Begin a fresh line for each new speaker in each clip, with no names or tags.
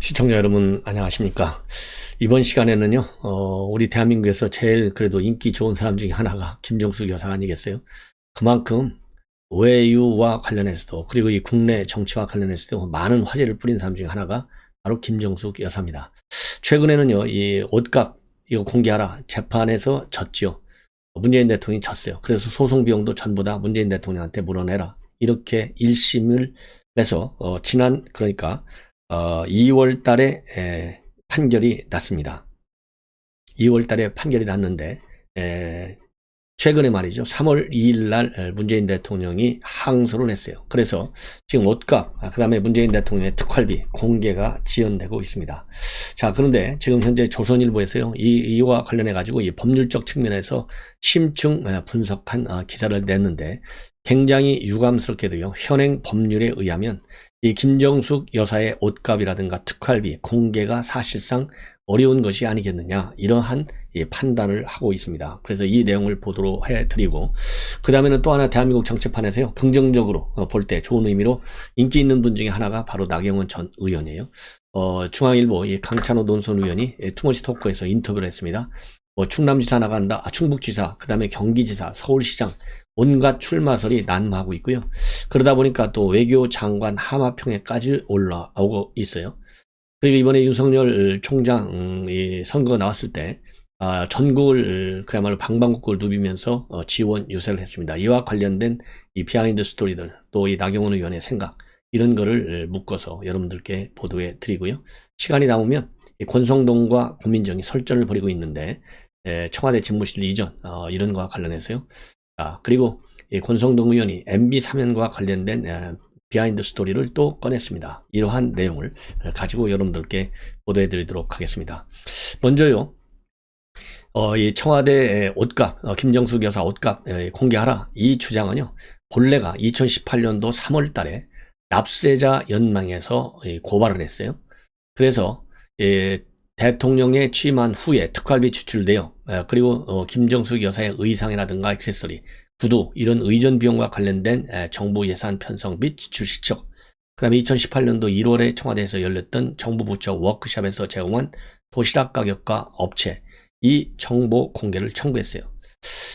시청자 여러분 안녕하십니까. 이번 시간에는요 우리 대한민국에서 제일 그래도 인기 좋은 사람 중에 하나가 김정숙 여사 아니겠어요. 그만큼 외유와 관련해서도 그리고 이 국내 정치와 관련해서도 많은 화제를 뿌린 사람 중에 하나가 바로 김정숙 여사입니다. 최근에는요 이 옷값 이거 공개하라 재판에서 졌지요. 문재인 대통령이 졌어요. 그래서 소송 비용도 전부 다 문재인 대통령한테 물어내라 이렇게 1심을 내서 지난 그러니까 2월 달에 판결이 났습니다. 2월 달에 판결이 났는데 최근에 말이죠. 3월 2일 날 문재인 대통령이 항소를 했어요. 그래서 지금 옷값, 그 다음에 문재인 대통령의 특활비 공개가 지연되고 있습니다. 자, 그런데 지금 현재 조선일보에서요. 이와 관련해 가지고 이 법률적 측면에서 심층 분석한 기사를 냈는데 굉장히 유감스럽게도요. 현행 법률에 의하면 이 김정숙 여사의 옷값이라든가 특활비 공개가 사실상 어려운 것이 아니겠느냐 이러한 판단을 하고 있습니다. 그래서 이 내용을 보도록 해드리고 그 다음에는 또 하나 대한민국 정치판에서요 긍정적으로 볼 때 좋은 의미로 인기 있는 분 중에 하나가 바로 나경원 전 의원이에요. 중앙일보 이 강찬호 논선 의원이 투머치 토크에서 인터뷰를 했습니다. 충남지사 나간다, 충북지사, 그 다음에 경기지사, 서울시장 온갖 출마설이 난무하고 있고요. 그러다 보니까 또 외교장관 하마평에까지 올라오고 있어요. 그리고 이번에 윤석열 총장 선거가 나왔을 때 전국을 그야말로 방방곡곡을 누비면서 지원 유세를 했습니다. 이와 관련된 이 비하인드 스토리들 또 이 나경원 의원의 생각 이런 거를 묶어서 여러분들께 보도해 드리고요. 시간이 남으면 권성동과 고민정이 설전을 벌이고 있는데 청와대 집무실 이전 이런 거와 관련해서요. 그리고 권성동 의원이 MB 사면과 관련된 비하인드 스토리를 또 꺼냈습니다. 이러한 내용을 가지고 여러분들께 보도해 드리도록 하겠습니다. 먼저요. 이 청와대 옷값, 김정숙 여사 옷값 공개하라. 이 주장은요. 본래가 2018년도 3월 달에 납세자 연맹에서 고발을 했어요. 그래서 대통령에 취임한 후에 특활비 지출되어 그리고 김정숙 여사의 의상이라든가 액세서리, 구두 이런 의전 비용과 관련된 정부 예산 편성 및 지출 시적 그 다음에 2018년도 1월에 청와대에서 열렸던 정부 부처 워크숍에서 제공한 도시락 가격과 업체 이 정보 공개를 청구했어요.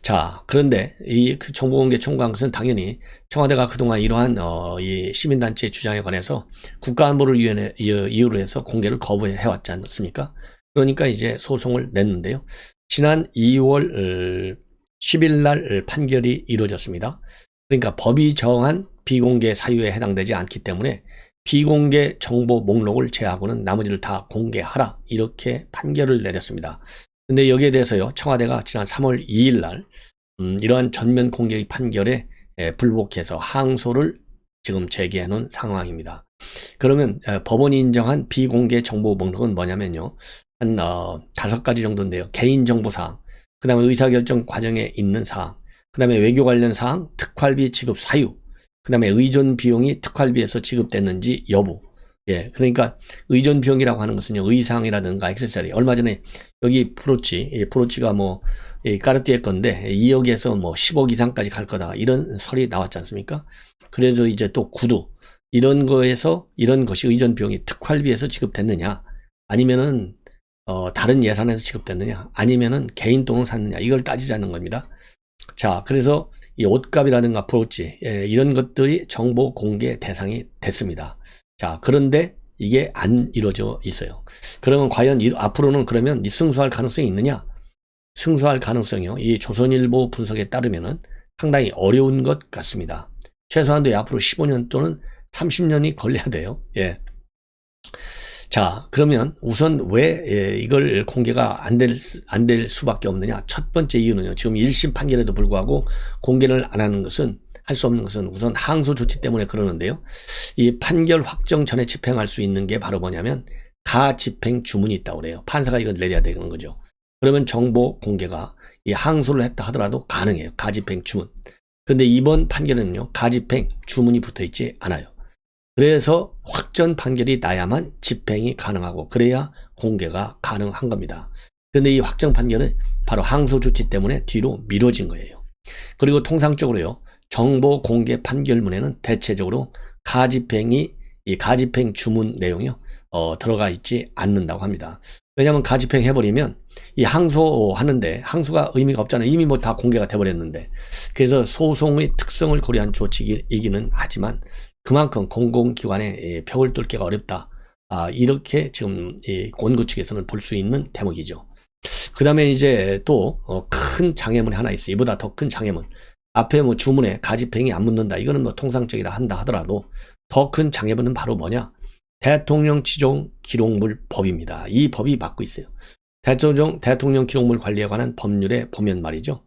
자, 그런데 이 정보 공개 청구한 것은 당연히 청와대가 그동안 이러한 이 시민단체 주장에 관해서 국가안보를 이유로 해서 공개를 거부해 왔지 않습니까? 그러니까 이제 소송을 냈는데요. 지난 2월 10일 날 판결이 이루어졌습니다. 그러니까 법이 정한 비공개 사유에 해당되지 않기 때문에 비공개 정보 목록을 제외하고는 나머지를 다 공개하라 이렇게 판결을 내렸습니다. 근데 여기에 대해서요 청와대가 지난 3월 2일 날 이러한 전면 공개의 판결에 불복해서 항소를 지금 제기해 놓은 상황입니다. 그러면 법원이 인정한 비공개 정보 목록은 뭐냐면요 한 5가지 정도인데요. 개인정보사항, 그 다음에 의사결정 과정에 있는 사항, 그 다음에 외교 관련 사항, 특활비 지급 사유, 그 다음에 의존 비용이 특활비에서 지급됐는지 여부. 그러니까 의존 비용이라고 하는 것은요, 의상이라든가 액세서리. 얼마 전에 여기 브로치가 뭐, 까르띠에 건데, 2억에서 뭐 10억 이상까지 갈 거다. 이런 설이 나왔지 않습니까? 그래서 이제 또 구두. 이런 거에서, 이런 것이 의존 비용이 특활비에서 지급됐느냐, 아니면은, 다른 예산에서 지급됐느냐, 아니면은 개인 돈을 샀느냐, 이걸 따지자는 겁니다. 자, 그래서 이 옷값이라든가 브로치, 이런 것들이 정보 공개 대상이 됐습니다. 자, 그런데 이게 안 이루어져 있어요. 그러면 과연 앞으로는 그러면 승소할 가능성이 있느냐? 승소할 가능성이요. 이 조선일보 분석에 따르면은 상당히 어려운 것 같습니다. 최소한도 앞으로 15년 또는 30년이 걸려야 돼요. 자, 그러면 우선 왜 이걸 공개가 안 될 수밖에 없느냐? 첫 번째 이유는요. 지금 1심 판결에도 불구하고 공개를 안 하는 것은 할 수 없는 것은 우선 항소 조치 때문에 그러는데요. 이 판결 확정 전에 집행할 수 있는 게 바로 뭐냐면 가집행 주문이 있다고 그래요. 판사가 이걸 내려야 되는 거죠. 그러면 정보 공개가 이 항소를 했다 하더라도 가능해요. 가집행 주문. 근데 이번 판결에는요. 가집행 주문이 붙어 있지 않아요. 그래서 확정 판결이 나야만 집행이 가능하고 그래야 공개가 가능한 겁니다. 근데 이 확정 판결은 바로 항소 조치 때문에 뒤로 미뤄진 거예요. 그리고 통상적으로요. 정보 공개 판결문에는 대체적으로 이 가집행 주문 내용이요. 들어가 있지 않는다고 합니다. 왜냐하면 가집행 해버리면 이 항소하는데 항소가 의미가 없잖아요. 이미 뭐 다 공개가 돼버렸는데. 그래서 소송의 특성을 고려한 조치이기는 하지만 그만큼 공공기관의 벽을 뚫기가 어렵다. 이렇게 지금 원고 측에서는 볼 수 있는 대목이죠. 그 다음에 이제 또 큰 장애물이 하나 있어요. 이보다 더 큰 장애물. 앞에 뭐 주문에 가집행이 안 묻는다. 이거는 뭐 통상적이라 한다 하더라도 더 큰 장애물은 바로 뭐냐? 대통령 지정 기록물 법입니다. 이 법이 막고 있어요. 대통령 기록물 관리에 관한 법률에 보면 말이죠.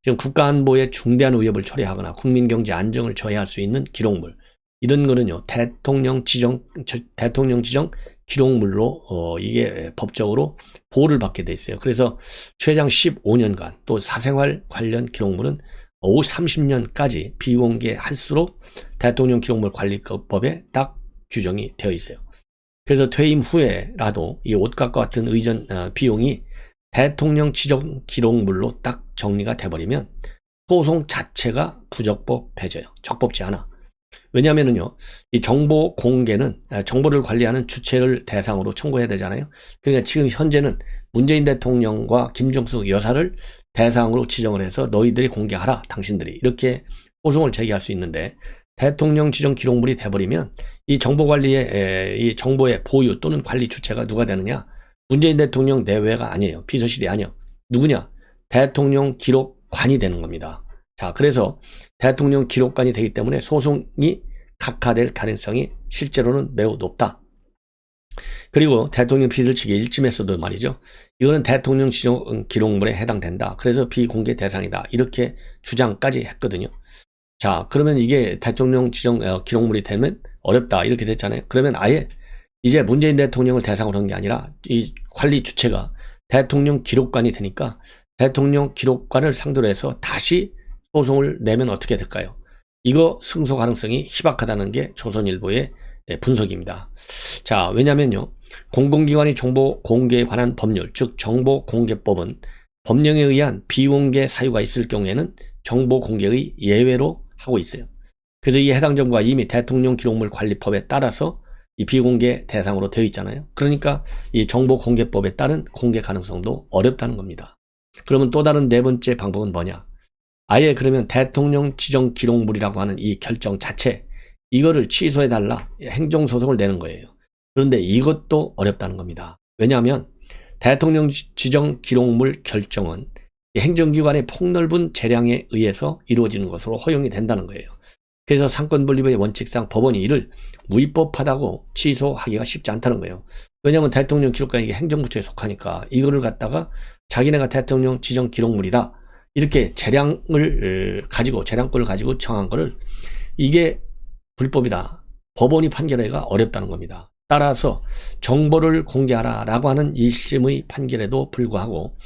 지금 국가안보에 중대한 위협을 초래하거나 국민경제 안정을 저해할 수 있는 기록물. 이런 거는요, 대통령 지정 기록물로, 이게 법적으로 보호를 받게 돼 있어요. 그래서 최장 15년간 또 사생활 관련 기록물은 30년까지 비공개할수록 대통령 기록물 관리법에 딱 규정이 되어 있어요. 그래서 퇴임 후에라도 이 옷값과 같은 의전 비용이 대통령 지정 기록물로 딱 정리가 돼버리면 소송 자체가 부적법 해져요. 적법지 않아. 왜냐하면요, 이 정보 공개는 정보를 관리하는 주체를 대상으로 청구해야 되잖아요. 그러니까 지금 현재는 문재인 대통령과 김정숙 여사를 대상으로 지정을 해서 너희들이 공개하라, 당신들이 이렇게 소송을 제기할 수 있는데 대통령 지정 기록물이 돼버리면 이 정보 관리의 이 정보의 보유 또는 관리 주체가 누가 되느냐? 문재인 대통령 내외가 아니에요. 비서실이 아니에요. 누구냐? 대통령 기록관이 되는 겁니다. 자, 그래서 대통령 기록관이 되기 때문에 소송이 각하될 가능성이 실제로는 매우 높다. 그리고 대통령 비서실 측의 1심에서도 말이죠. 이거는 대통령 지정 기록물에 해당된다. 그래서 비공개 대상이다. 이렇게 주장까지 했거든요. 자, 그러면 이게 대통령 지정 기록물이 되면 어렵다. 이렇게 됐잖아요. 그러면 아예 이제 문재인 대통령을 대상으로 한 게 아니라 이 관리 주체가 대통령 기록관이 되니까 대통령 기록관을 상대로 해서 다시 소송을 내면 어떻게 될까요? 이거 승소 가능성이 희박하다는 게 조선일보의 분석입니다. 자, 왜냐면요, 공공기관이 정보 공개에 관한 법률, 즉 정보공개법은 법령에 의한 비공개 사유가 있을 경우에는 정보 공개의 예외로 하고 있어요. 그래서 이 해당 정보가 이미 대통령 기록물 관리법에 따라서 이 비공개 대상으로 되어 있잖아요. 그러니까 이 정보공개법에 따른 공개 가능성도 어렵다는 겁니다. 그러면 또 다른 네 번째 방법은 뭐냐? 아예 그러면 대통령 지정 기록물이라고 하는 이 결정 자체, 이거를 취소해달라, 행정소송을 내는 거예요. 그런데 이것도 어렵다는 겁니다. 왜냐하면 대통령 지정 기록물 결정은 행정기관의 폭넓은 재량에 의해서 이루어지는 것으로 허용이 된다는 거예요. 그래서 상권분립의 원칙상 법원이 이를 무위법하다고 취소하기가 쉽지 않다는 거예요. 왜냐하면 대통령 기록관이 이게 행정부처에 속하니까 이거를 갖다가 자기네가 대통령 지정 기록물이다, 이렇게 재량권을 가지고 정한 거를 이게 불법이다, 법원이 판결하기가 어렵다는 겁니다. 따라서 정보를 공개하라 라고 하는 1심의 판결에도 불구하고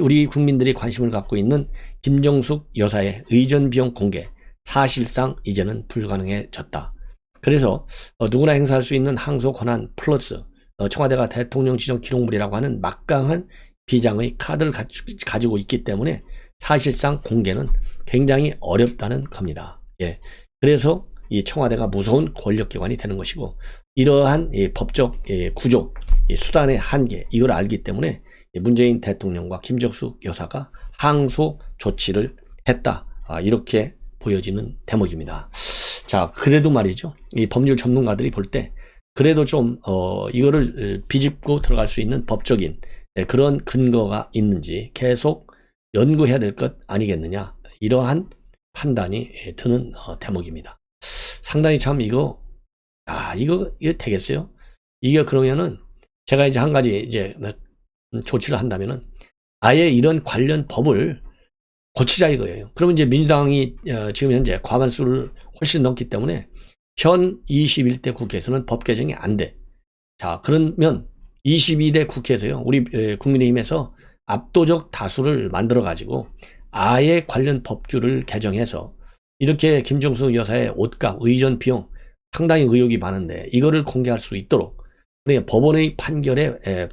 우리 국민들이 관심을 갖고 있는 김정숙 여사의 의전 비용 공개, 사실상 이제는 불가능해졌다. 그래서 누구나 행사할 수 있는 항소 권한 플러스 청와대가 대통령 지정 기록물이라고 하는 막강한 비장의 카드를 가지고 있기 때문에 사실상 공개는 굉장히 어렵다는 겁니다. 예. 그래서 이 청와대가 무서운 권력기관이 되는 것이고, 이러한 법적 구조, 수단의 한계, 이걸 알기 때문에 문재인 대통령과 김정숙 여사가 항소 조치를 했다. 이렇게 보여지는 대목입니다. 자, 그래도 말이죠, 이 법률 전문가들이 볼 때 그래도 좀 이거를 비집고 들어갈 수 있는 법적인 그런 근거가 있는지 계속 연구해야 될 것 아니겠느냐, 이러한 판단이 드는 대목입니다. 상당히 참 이거 되겠어요? 이게 그러면은 제가 이제 한 가지 이제 조치를 한다면은 아예 이런 관련 법을 고치자 이거예요. 그러면 이제 민주당이 지금 현재 과반수를 훨씬 넘기 때문에 현 21대 국회에서는 법 개정이 안 돼. 자, 그러면 22대 국회에서요, 우리 국민의힘에서 압도적 다수를 만들어 가지고 아예 관련 법규를 개정해서 이렇게 김정숙 여사의 옷값, 의전 비용 상당히 의혹이 많은데 이거를 공개할 수 있도록, 그러니까 법원의 판결에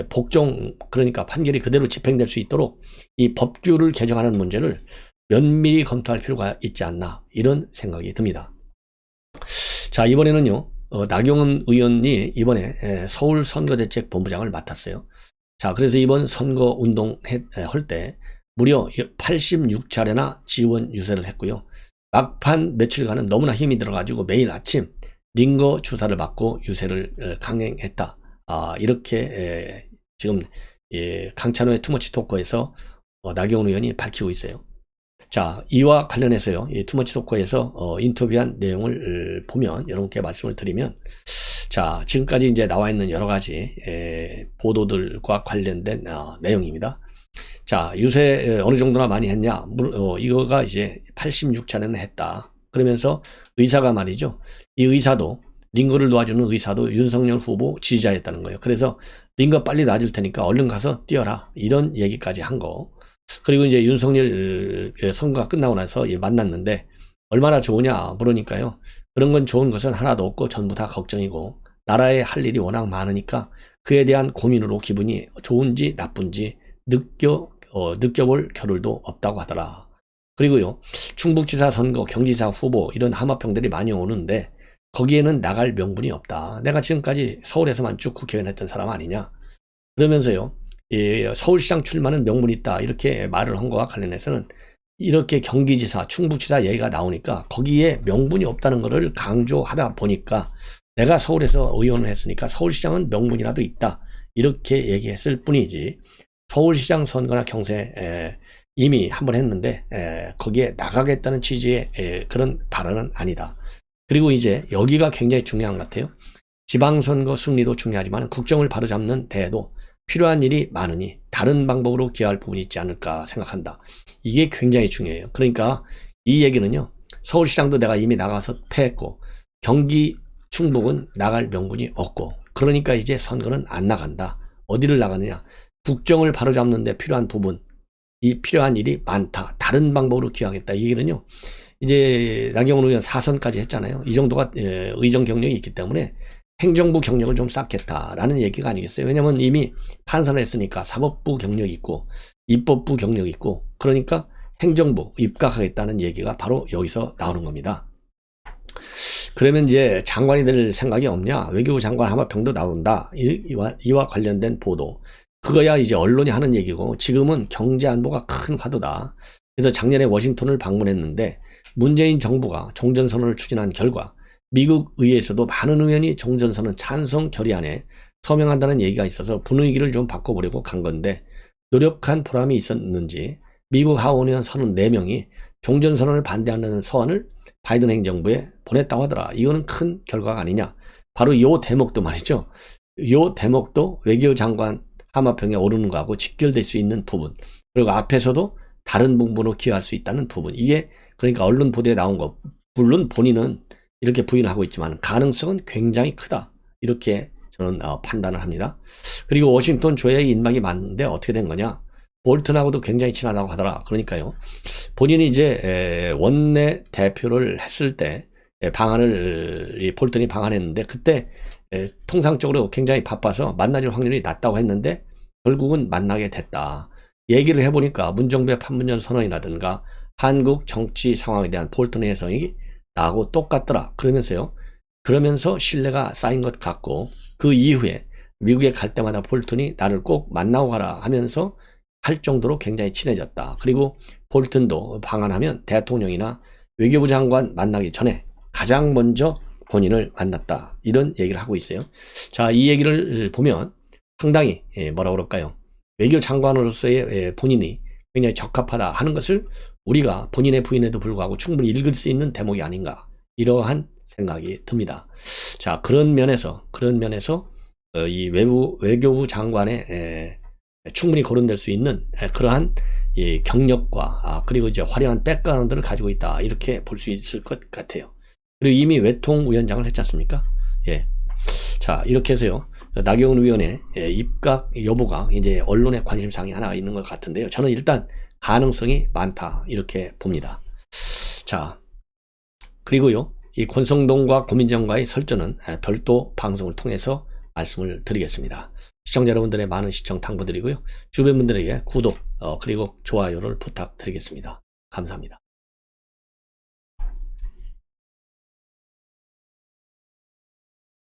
복종, 그러니까 판결이 그대로 집행될 수 있도록 이 법규를 개정하는 문제를 면밀히 검토할 필요가 있지 않나, 이런 생각이 듭니다. 자, 이번에는요, 나경원 의원이 이번에 서울 선거대책본부장을 맡았어요. 자, 그래서 이번 선거 운동 할 때 무려 86차례나 지원 유세를 했고요. 막판 며칠간은 너무나 힘이 들어가지고 매일 아침 링거 주사를 맞고 유세를 강행했다. 이렇게 지금 강찬호의 투머치 토커에서 나경원 의원이 밝히고 있어요. 자, 이와 관련해서요, 이 투머치 토커에서 인터뷰한 내용을 보면 여러분께 말씀을 드리면, 자, 지금까지 이제 나와 있는 여러 가지 보도들과 관련된 내용입니다. 자, 유세 어느 정도나 많이 했냐? 이거가 이제 86차례는 했다. 그러면서 의사가 말이죠. 이 의사도, 링거를 놓아주는 의사도 윤석열 후보 지지자였다는 거예요. 그래서 링거 빨리 놔줄 테니까 얼른 가서 뛰어라. 이런 얘기까지 한 거. 그리고 이제 윤석열 선거가 끝나고 나서 만났는데 얼마나 좋으냐 물으니까요. 그런 건 좋은 것은 하나도 없고 전부 다 걱정이고 나라에 할 일이 워낙 많으니까 그에 대한 고민으로 기분이 좋은지 나쁜지 느껴볼 겨를도 없다고 하더라. 그리고요, 충북지사 선거, 경기지사 후보 이런 하마평들이 많이 오는데 거기에는 나갈 명분이 없다. 내가 지금까지 서울에서만 쭉 국회의원 했던 사람 아니냐. 그러면서요, 서울시장 출마는 명분이 있다. 이렇게 말을 한 거와 관련해서는 이렇게 경기지사, 충북지사 얘기가 나오니까 거기에 명분이 없다는 것을 강조하다 보니까 내가 서울에서 의원을 했으니까 서울시장은 명분이라도 있다. 이렇게 얘기했을 뿐이지 서울시장 선거나 경세 이미 한번 했는데 거기에 나가겠다는 취지의 그런 발언은 아니다. 그리고 이제 여기가 굉장히 중요한 것 같아요. 지방선거 승리도 중요하지만 국정을 바로잡는 데에도 필요한 일이 많으니 다른 방법으로 기여할 부분이 있지 않을까 생각한다. 이게 굉장히 중요해요. 그러니까 이 얘기는요. 서울시장도 내가 이미 나가서 패했고 경기 충북은 나갈 명분이 없고 그러니까 이제 선거는 안 나간다. 어디를 나가느냐. 국정을 바로잡는 데 필요한 부분, 이 필요한 일이 많다. 다른 방법으로 기여하겠다. 이 얘기는요. 이제 나경원 의원 4선까지 했잖아요. 이 정도가 의정 경력이 있기 때문에 행정부 경력을 좀 쌓겠다라는 얘기가 아니겠어요. 왜냐하면 이미 판사를 했으니까 사법부 경력이 있고 입법부 경력이 있고 그러니까 행정부 입각하겠다는 얘기가 바로 여기서 나오는 겁니다. 그러면 이제 장관이 될 생각이 없냐? 외교부 장관 하마평도 나온다. 이와 관련된 보도. 그거야 이제 언론이 하는 얘기고 지금은 경제안보가 큰 화두다. 그래서 작년에 워싱턴을 방문했는데 문재인 정부가 종전선언을 추진한 결과 미국 의회에서도 많은 의원이 종전선언 찬성 결의안에 서명한다는 얘기가 있어서 분위기를 좀 바꿔보려고 간 건데 노력한 보람이 있었는지 미국 하원의원 34명이 종전선언을 반대하는 서한을 바이든 행정부에 보냈다고 하더라. 이거는 큰 결과가 아니냐. 바로 이 대목도 말이죠. 이 대목도 외교부 장관 하마평에 오르는 거하고 직결될 수 있는 부분. 그리고 앞에서도 다른 부분으로 기여할 수 있다는 부분. 이게 그러니까 언론 보도에 나온 거. 물론 본인은 이렇게 부인하고 있지만 가능성은 굉장히 크다. 이렇게 저는 판단을 합니다. 그리고 워싱턴 조약의 인막이 맞는데 어떻게 된 거냐. 볼튼하고도 굉장히 친하다고 하더라. 그러니까요. 본인이 이제 원내 대표를 했을 때 방안을 볼튼이 방한했는데 그때 통상적으로 굉장히 바빠서 만나줄 확률이 낮다고 했는데 결국은 만나게 됐다. 얘기를 해보니까 문정부의 판문점 선언이라든가 한국 정치 상황에 대한 볼튼의 해석이 나하고 똑같더라. 그러면서 신뢰가 쌓인 것 같고 그 이후에 미국에 갈 때마다 볼튼이 나를 꼭 만나고 가라 하면서 할 정도로 굉장히 친해졌다. 그리고 볼튼도 방한하면 대통령이나 외교부 장관 만나기 전에 가장 먼저 본인을 만났다. 이런 얘기를 하고 있어요. 자, 이 얘기를 보면 상당히 뭐라 그럴까요? 외교 장관으로서의 본인이 굉장히 적합하다 하는 것을 우리가 본인의 부인에도 불구하고 충분히 읽을 수 있는 대목이 아닌가 이러한 생각이 듭니다. 자, 그런 면에서 이 외교부 장관의 충분히 거론될 수 있는 그러한 이 경력과 그리고 이제 화려한 백그라운드를 가지고 있다 이렇게 볼 수 있을 것 같아요. 그리고 이미 외통위원장을 했지 않습니까? 예. 자, 이렇게 해서요. 나경원 의원의 입각 여부가 이제 언론의 관심사항이 하나 있는 것 같은데요. 저는 일단 가능성이 많다 이렇게 봅니다. 자, 그리고요. 이 권성동과 고민정과의 설전은 별도 방송을 통해서 말씀을 드리겠습니다. 시청자 여러분들의 많은 시청 당부드리고요. 주변 분들에게 구독 그리고 좋아요를 부탁드리겠습니다. 감사합니다.